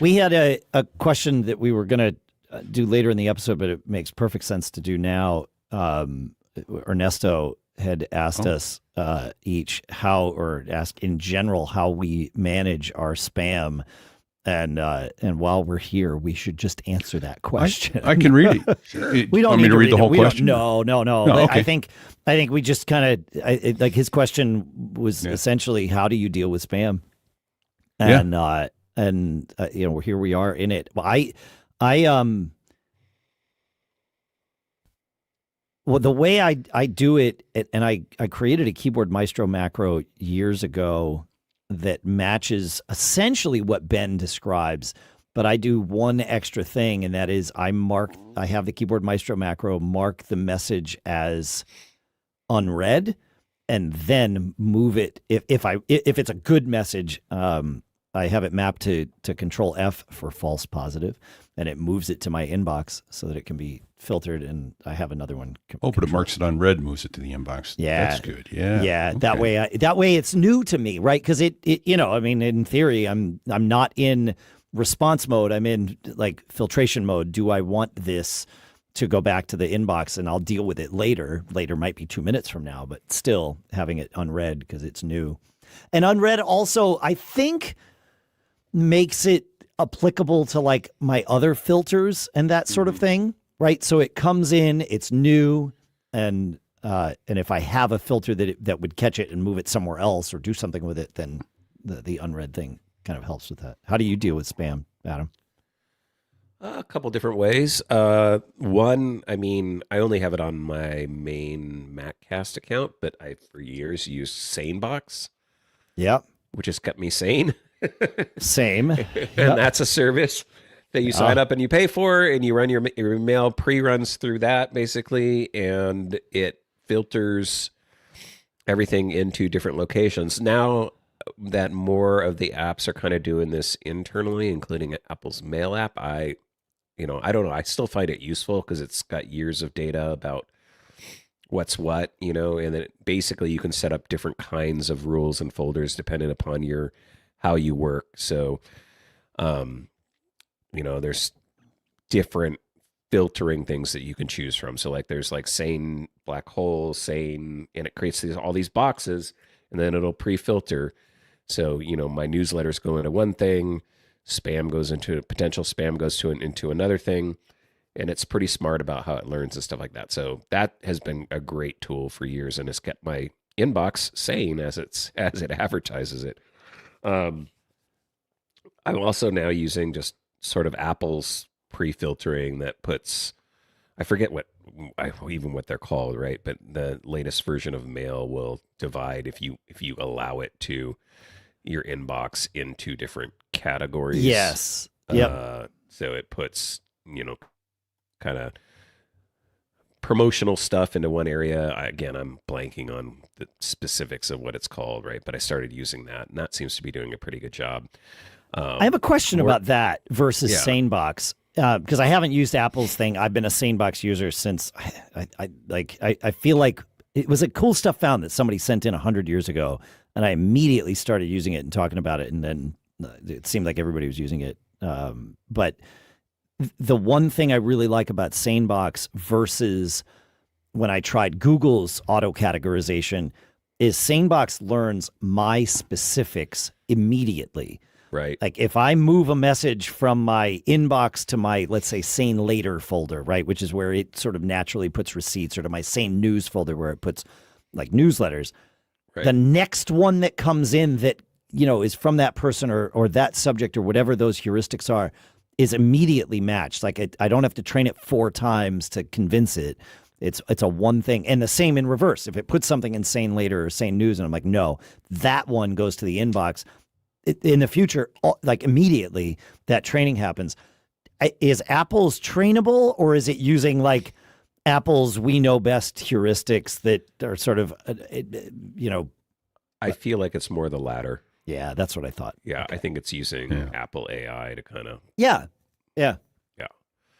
We had a question that we were going to do later in the episode, but it makes perfect sense to do now. Ernesto had asked us each how, or ask in general, how we manage our spam. And while we're here, we should just answer that question. I can read it. Sure. We don't want need me to read the whole we don't- question? No. Okay. I think we just kind of like his question was essentially, how do you deal with spam? And here we are in it. Well, the way I do it, and I created a Keyboard Maestro macro years ago that matches essentially what Ben describes, but I do one extra thing, and that is I have the Keyboard Maestro macro mark the message as unread, and then move it if it's a good message. I have it mapped to Control F for false positive, and it moves it to my inbox so that it can be filtered. And I have another one. But it marks it on red, moves it to the inbox. Yeah, that's good. Yeah. Okay. That way it's new to me, right? Because it I mean, in theory, I'm not in response mode. I'm in like filtration mode. Do I want this to go back to the inbox, and I'll deal with it later? Later might be 2 minutes from now, but still having it unread because it's new. And unread also, I think, makes it applicable to like my other filters and that sort of thing, right? So it comes in, it's new, and if I have a filter that would catch it and move it somewhere else or do something with it, then the unread thing kind of helps with that. How do you deal with spam, Adam? A couple different ways. One, I mean, I only have it on my main MacCast account, but I for years used SaneBox. Yep. Which has kept me sane. Same. And that's a service that you sign up and you pay for, and you run your mail pre-runs through that basically, and it filters everything into different locations. Now that more of the apps are kind of doing this internally, including Apple's Mail app, I don't know. I still find it useful because it's got years of data about what's what, and then basically you can set up different kinds of rules and folders depending upon how you work. So, there's different filtering things that you can choose from. So like there's like sane, black hole, sane, and it creates all these boxes, and then it'll pre-filter. So, my newsletters go into one thing, potential spam goes into another thing. And it's pretty smart about how it learns and stuff like that. So that has been a great tool for years, and has kept my inbox sane as it advertises it. I'm also now using just sort of Apple's pre-filtering that puts, I forget what they're called, right? But the latest version of Mail will divide if you allow it to your inbox into different categories. Yes. Yep. So it puts, kind of promotional stuff into one area. Again, I'm blanking on the specifics of what it's called, right? But I started using that, and that seems to be doing a pretty good job. I have a question about that versus SaneBox, because I haven't used Apple's thing. I've been a SaneBox user since I feel like it was a cool stuff found that somebody sent in 100 years ago, and I immediately started using it and talking about it, and then it seemed like everybody was using it. But the one thing I really like about SaneBox versus when I tried Google's auto categorization is SaneBox learns my specifics immediately. Right. Like if I move a message from my inbox to my, let's say, Sane Later folder, right, which is where it sort of naturally puts receipts, or to my Sane News folder where it puts like newsletters, right, the next one that comes in that, is from that person or that subject or whatever those heuristics are, is immediately matched. Like I don't have to train it 4 times to convince it. It's a one thing. And the same in reverse. If it puts something in Sane Later or Sane News and I'm like, no, that one goes to the inbox. In the future, like immediately that training happens. Is Apple's trainable, or is it using like Apple's we know best heuristics that are sort of, I feel like it's more the latter. Yeah, that's what I thought. Yeah, okay. I think it's using Apple AI to kind of... Yeah.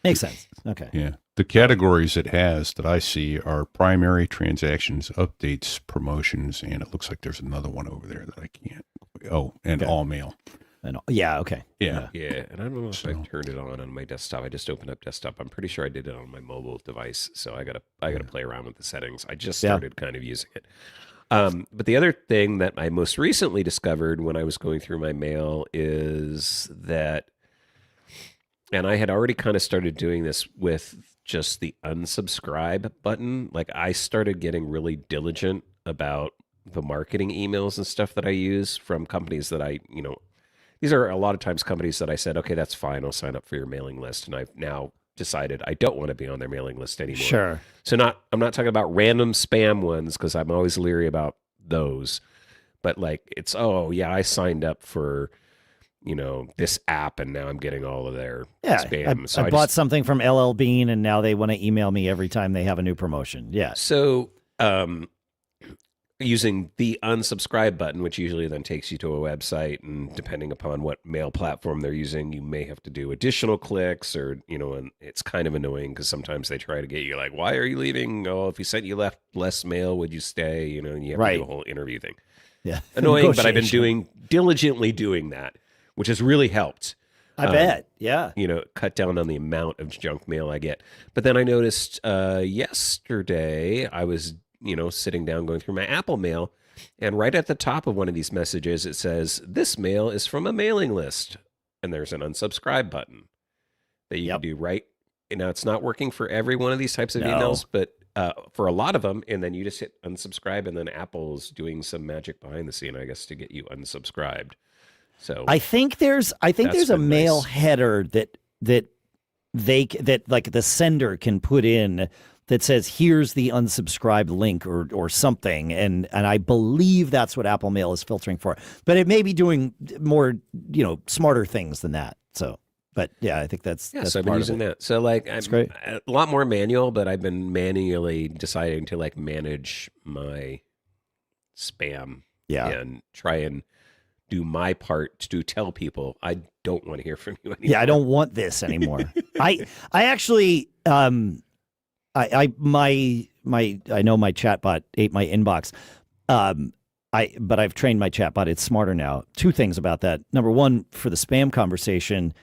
Makes sense. Okay. Yeah. The categories it has that I see are primary, transactions, updates, promotions, and it looks like there's another one over there that I can't... Oh, and all mail. And yeah, okay. Yeah. Yeah, and I don't know if I So- turned it on my desktop. I just opened up desktop. I'm pretty sure I did it on my mobile device, so I gotta play around with the settings. I just Yeah. started kind of using it. But the other thing that I most recently discovered when I was going through my mail is that, and I had already kind of started doing this with just the unsubscribe button. Like I started getting really diligent about the marketing emails and stuff that I use from companies that these are a lot of times companies that I said, okay, that's fine. I'll sign up for your mailing list. And I've now decided I don't want to be on their mailing list anymore. Sure. So I'm not talking about random spam ones because I'm always leery about those. But like it's, oh yeah, I signed up for, this app and now I'm getting all of their spam. So I bought something from LL Bean and now they want to email me every time they have a new promotion. Yeah. So using the unsubscribe button, which usually then takes you to a website, and depending upon what mail platform they're using, you may have to do additional clicks or, and it's kind of annoying because sometimes they try to get you like, why are you leaving? Oh, if we sent you less mail, would you stay? And you have to do a whole interview thing. Yeah. Annoying, but I've been diligently doing that, which has really helped. I bet. Yeah. Cut down on the amount of junk mail I get. But then I noticed yesterday I was sitting down going through my Apple mail, and right at the top of one of these messages, it says, this mail is from a mailing list. And there's an unsubscribe button that you can do right. Now, it's not working for every one of these types of emails, but for a lot of them, and then you just hit unsubscribe, and then Apple's doing some magic behind the scene, I guess, to get you unsubscribed. So I think there's a mail header that like the sender can put in that says, here's the unsubscribed link or something. And I believe that's what Apple Mail is filtering for. But it may be doing more, smarter things than that. So, but yeah, I think that's so I've been using that. So like, I'm great. A lot more manual, but I've been manually deciding to like manage my spam and try and do my part to tell people I don't want to hear from you anymore. Yeah, I don't want this anymore. I actually I know my chatbot ate my inbox. But I've trained my chatbot. It's smarter now. Two things about that. Number one, for the spam conversation,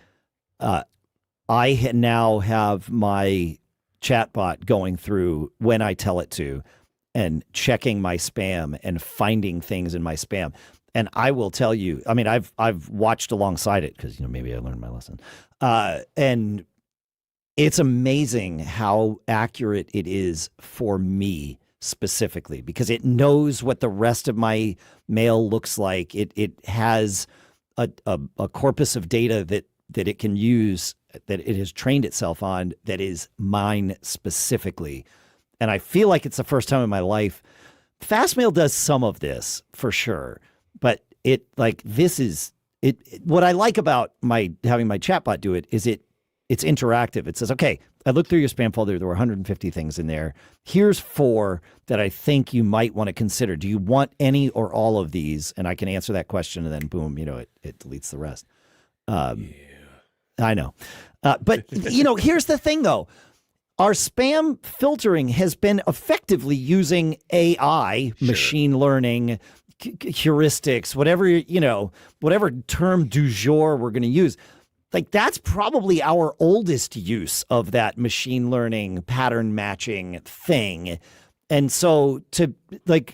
I now have my chatbot going through when I tell it to and checking my spam and finding things in my spam. And I will tell you, I mean, I've watched alongside it because, maybe I learned my lesson. And it's amazing how accurate it is for me specifically because it knows what the rest of my mail looks like. It has a corpus of data that it can use, that it has trained itself on, that is mine specifically. And I feel like it's the first time in my life. Fastmail does some of this for sure, but what I like about having my chatbot do it is it's interactive. It says, okay, I looked through your spam folder. There were 150 things in there. Here's 4 that I think you might want to consider. Do you want any or all of these? And I can answer that question, and then boom, it deletes the rest. I know. But, here's the thing, though. Our spam filtering has been effectively using AI, machine learning, heuristics, whatever term du jour we're going to use. Like that's probably our oldest use of that machine learning pattern matching thing. And so I don't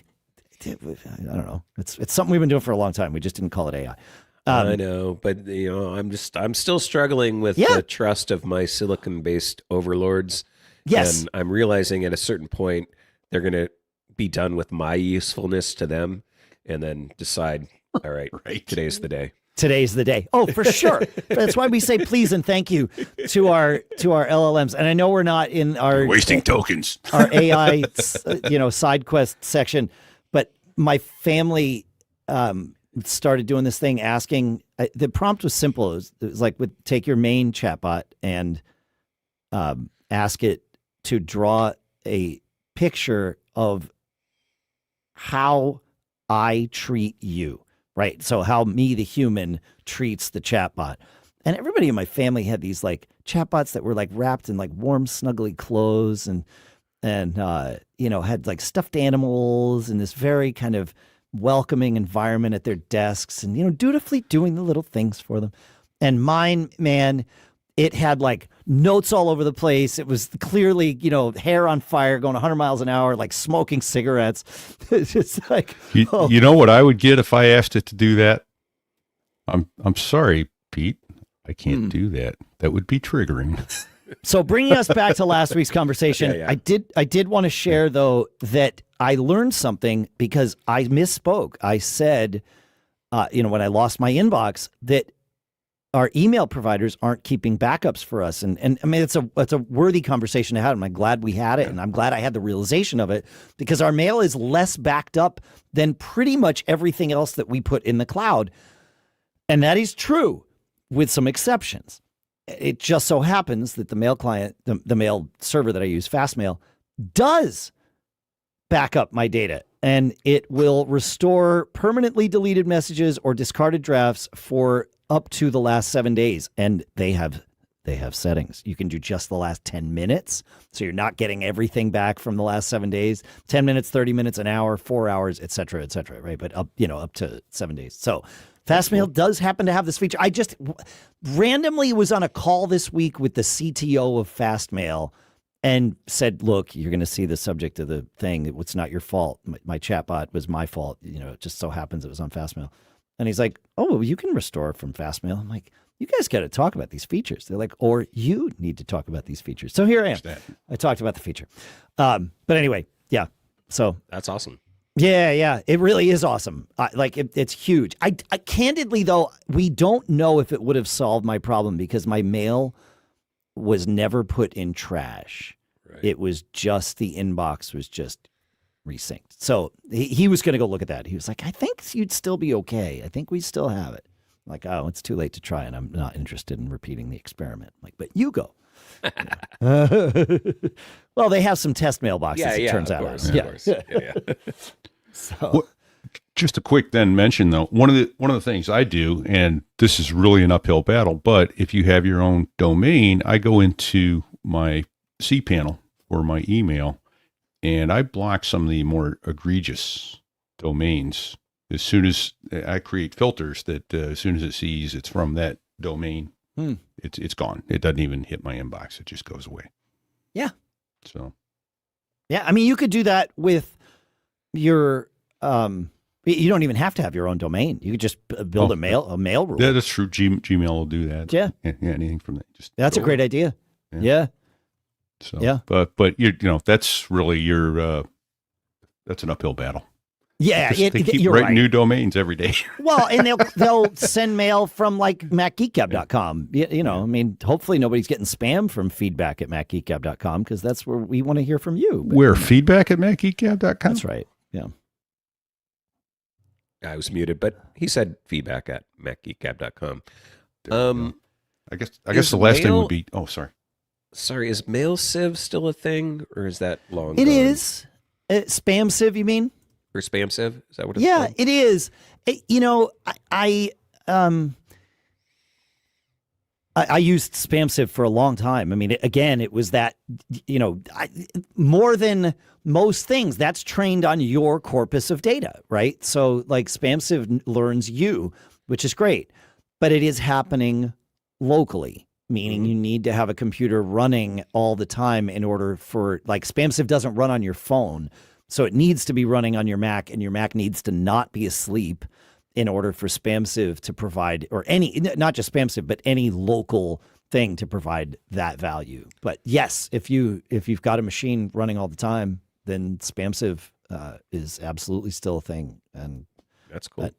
know, it's something we've been doing for a long time. We just didn't call it AI. I know, but I'm still struggling with the trust of my silicon-based overlords. Yes. And I'm realizing at a certain point, they're going to be done with my usefulness to them and then decide, all right. Today's the day. Today's the day. Oh, for sure. That's why we say please and thank you to our LLMs. And I know we're not in our You're wasting tokens, our AI, side quest section, but my family started doing this thing asking. The prompt was simple. It was like, take your main chatbot and ask it to draw a picture of how I treat you. Right. So how me, the human, treats the chatbot. And everybody in my family had these like chatbots that were like wrapped in like warm, snuggly clothes and had like stuffed animals and this very kind of welcoming environment at their desks and, dutifully doing the little things for them. And mine, man, it had like notes all over the place. It was clearly, hair on fire, going 100 miles an hour, like smoking cigarettes. It's just like, you know what I would get if I asked it to do that? I'm sorry, Pete. I can't do that. That would be triggering. So bringing us back to last week's conversation, Yeah. I did want to share, though, that I learned something because I misspoke. I said, when I lost my inbox, that our email providers aren't keeping backups for us. And I mean, it's a worthy conversation to have. And I'm glad we had it. And I'm glad I had the realization of it because our mail is less backed up than pretty much everything else that we put in the cloud. And that is true with some exceptions. It just so happens that the mail client, the mail server that I use, Fastmail, does back up my data. And it will restore permanently deleted messages or discarded drafts for up to the last 7 days. And they have settings. You can do just the last 10 minutes. So you're not getting everything back from the last 7 days, 10 minutes, 30 minutes, an hour, 4 hours, et cetera, right? But up to 7 days. So Fastmail does happen to have this feature. I just randomly was on a call this week with the CTO of Fastmail and said, look, you're going to see the subject of the thing. It's not your fault. My chatbot was my fault. It just so happens it was on Fastmail. And he's like, oh, you can restore from Fastmail. I'm like, you guys got to talk about these features. They're like, or you need to talk about these features. So here I am. I talked about the feature. But anyway, yeah. So That's awesome. Yeah. It really is awesome. It's huge. I candidly, though, we don't know if it would have solved my problem because my mail was never put in trash. Right. It was just the inbox was just resynced. So he was going to go look at that. He was like, I think you'd still be okay. I think we still have it. I'm like, oh, it's too late to try, and I'm not interested in repeating the experiment. I'm like, but you go. Well, they have some test mailboxes, it turns out. Of course. Yeah. So. Just a quick then mention though, one of the things I do, and this is really an uphill battle, but if you have your own domain, I go into my cPanel or my email, and I block some of the more egregious domains. As soon as I create filters that as soon as it sees it's from that domain, it's gone. It doesn't even hit my inbox. It just goes away. Yeah. So. Yeah, I mean, you could do that with your. You don't even have to have your own domain. You could just build a mail rule. Yeah, that's true. Gmail will do that. Yeah. Anything from that. That's a great idea. Yeah. So, yeah. But that's really that's an uphill battle. Yeah, they keep you're writing right. new domains every day. Well, and they'll send mail from like MacGeekGab.com. I mean, hopefully nobody's getting spam from feedback at MacGeekGab.com because that's where we want to hear from you. Where feedback at MacGeekGab.com? That's right. Yeah. I was muted, but he said feedback at MacGeekGab.com. I guess the last thing would be. Oh, sorry. Sorry, is mail sieve still a thing, or is that long? It gone? is. Spam sieve, you mean? Or spam sieve? Is that what it's Yeah, called? it is. I used spam sieve for a long time. I mean, it was that, more than most things, that's trained on your corpus of data, right? So like spam sieve learns you, which is great, but it is happening locally, meaning you need to have a computer running all the time in order for, like, spam sieve doesn't run on your phone. So it needs to be running on your Mac, and your Mac needs to not be asleep in order for SpamSieve to provide, or any, not just SpamSieve, but any local thing to provide that value. But yes, if you've got a machine running all the time, then SpamSieve is absolutely still a thing. And that's cool.